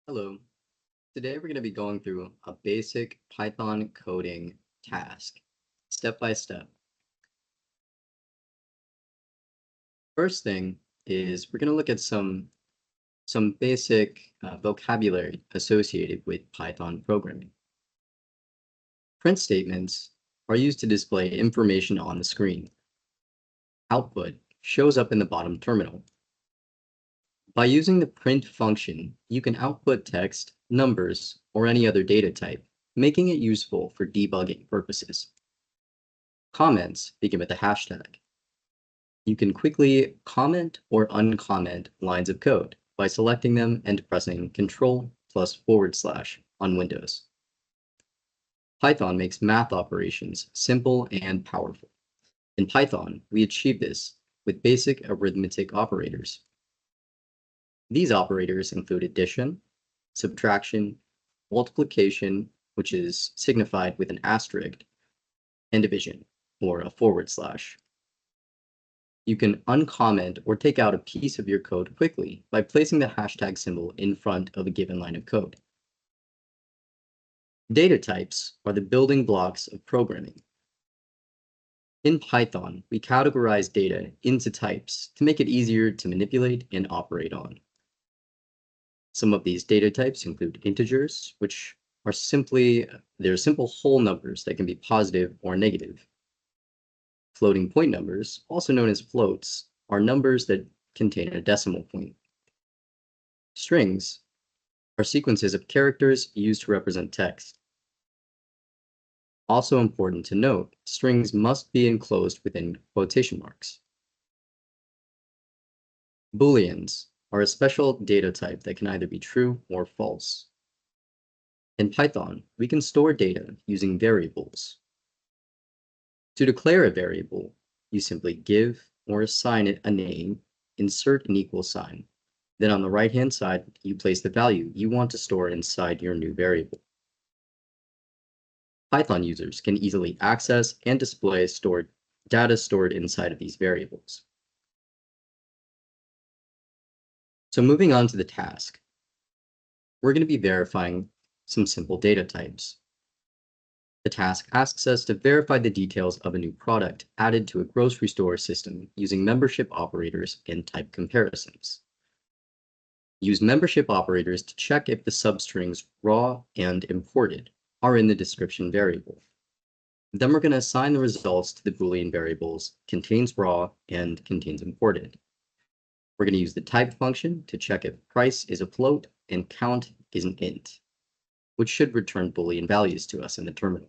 Hello. Today we're going to be going through a basic Python coding task, step by step. First thing is we're going to look at some basic vocabulary associated with Python programming. Print statements are used to display information on the screen. Output shows up in the bottom terminal. By using the print function, you can output text, numbers, or any other data type, making it useful for debugging purposes. Comments begin with a hashtag. You can quickly comment or uncomment lines of code by selecting them and pressing Ctrl+// on Windows. Python makes math operations simple and powerful. In Python, we achieve this with basic arithmetic operators. These operators include addition, subtraction, multiplication, which is signified with an asterisk, and division, or a /. You can uncomment or take out a piece of your code quickly by placing the hashtag symbol in front of a given line of code. Data types are the building blocks of programming. In Python, we categorize data into types to make it easier to manipulate and operate on. Some of these data types include integers, which are they're simple whole numbers that can be positive or negative. Floating point numbers, also known as floats, are numbers that contain a decimal point. Strings are sequences of characters used to represent text. Also important to note, strings must be enclosed within quotation marks. Booleans are a special data type that can either be true or false. In Python, we can store data using variables. To declare a variable, you simply give or assign it a name, insert an equal sign. Then on the right-hand side, you place the value you want to store inside your new variable. Python users can easily access and display data stored inside of these variables. So moving on to the task, we're going to be verifying some simple data types. The task asks us to verify the details of a new product added to a grocery store system using membership operators and type comparisons. Use membership operators to check if the substrings raw and imported are in the description variable. Then we're going to assign the results to the Boolean variables contains raw and contains imported. We're going to use the type function to check if price is a float and count is an int, which should return Boolean values to us in the terminal.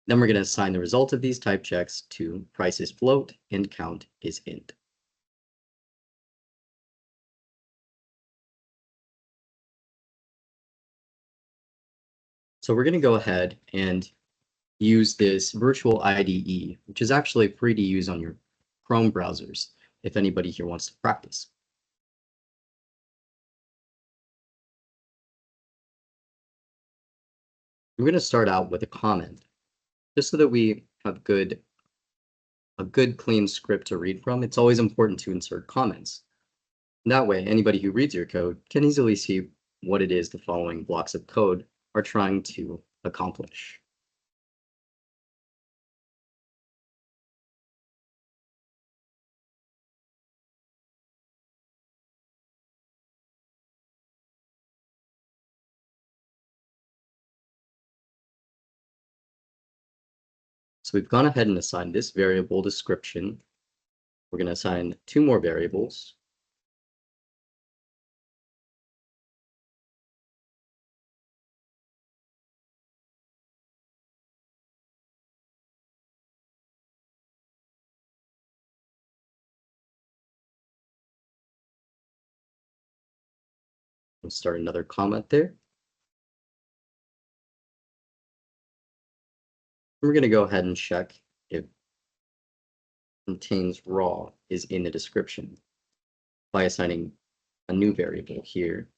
Then we're going to assign the result of these type checks to price is float and count is int. So we're going to go ahead and use this virtual IDE, which is actually free to use on your Chrome browsers, if anybody here wants to practice. We're going to start out with a comment, just so that we have a good clean script to read from. It's always important to insert comments. That way, anybody who reads your code can easily see what it is the following blocks of code are trying to accomplish. So we've gone ahead and assigned this variable description. We're going to assign two more variables. We'll start another comment there. We're going to go ahead and check if contains raw is in the description by assigning a new variable here.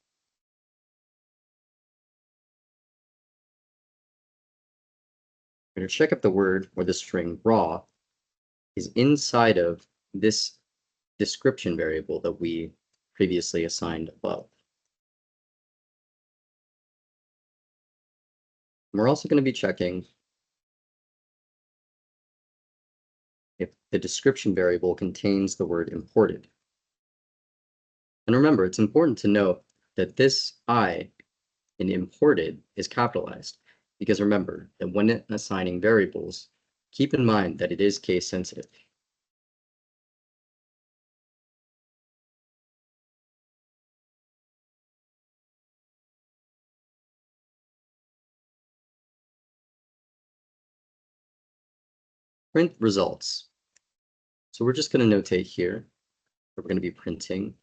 We're going to check if the word or the string raw is inside of this description variable that we previously assigned above. We're also going to be checking if the description variable contains the word imported. And remember, it's important to note that this I in imported is capitalized, because remember that when assigning variables, keep in mind that it is case sensitive. Print results. So we're just going to notate here that we're going to be printing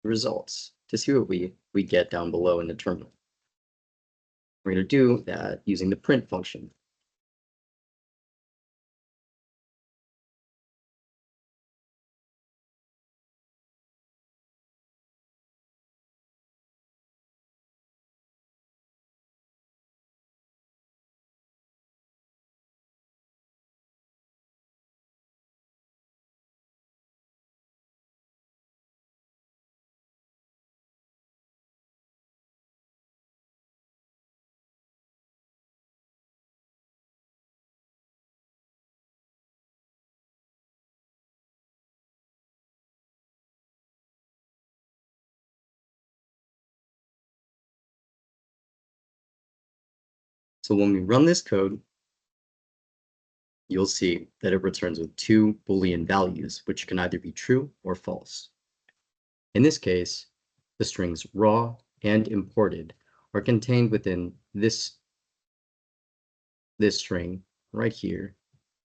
the results to see what we get down below in the terminal. We're going to do that using the print function. So when we run this code, you'll see that it returns with two Boolean values, which can either be true or false. In this case, the strings raw and imported are contained within this string right here,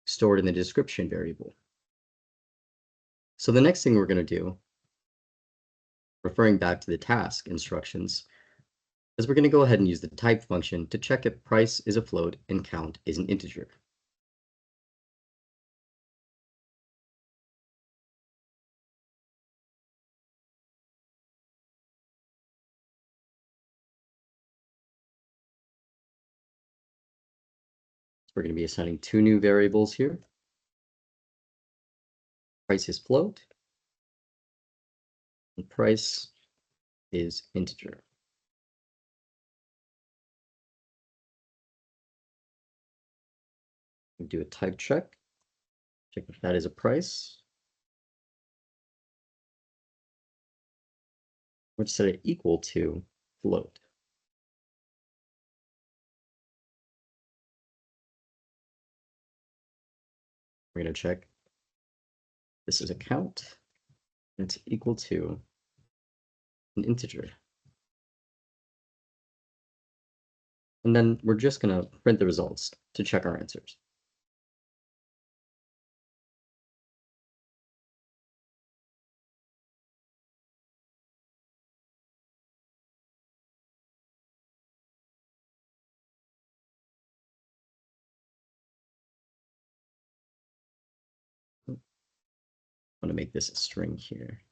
stored in the description variable. So the next thing we're going to do, referring back to the task instructions, is we're going to go ahead and use the type function to check if price is a float and count is an integer. So we're going to be assigning two new variables here. Price is float, and price is integer. We do a type check if that is a price. We'll set it equal to float. We're going to check this is a count, and it's equal to an integer. And then we're just going to print the results to check our answers. I'm going to make this a string here.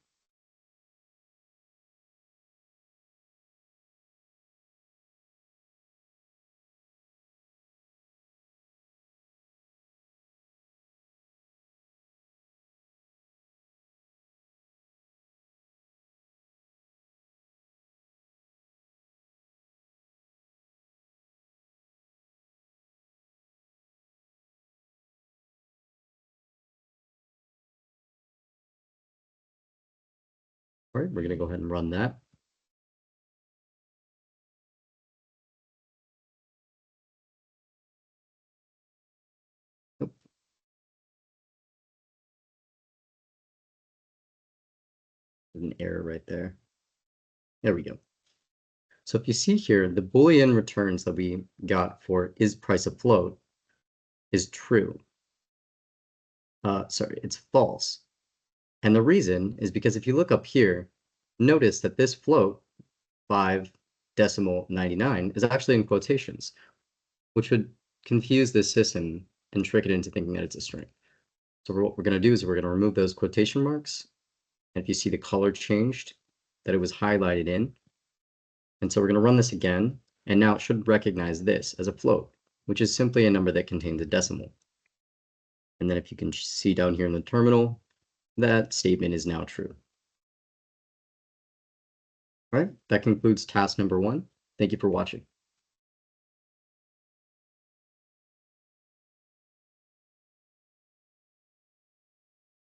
All right, we're going to go ahead and run that. Nope. There's an error right there. There we go. So if you see here, the Boolean returns that we got for is price a float is true. Sorry, it's false. And the reason is because if you look up here, notice that this float, 5.99, is actually in quotations, which would confuse the system and trick it into thinking that it's a string. So what we're going to do is we're going to remove those quotation marks. And if you see the color changed, that it was highlighted in. And so we're going to run this again, and now it should recognize this as a float, which is simply a number that contains a decimal. And then if you can see down here in the terminal, that statement is now true. All right, that concludes task number 1. Thank you for watching.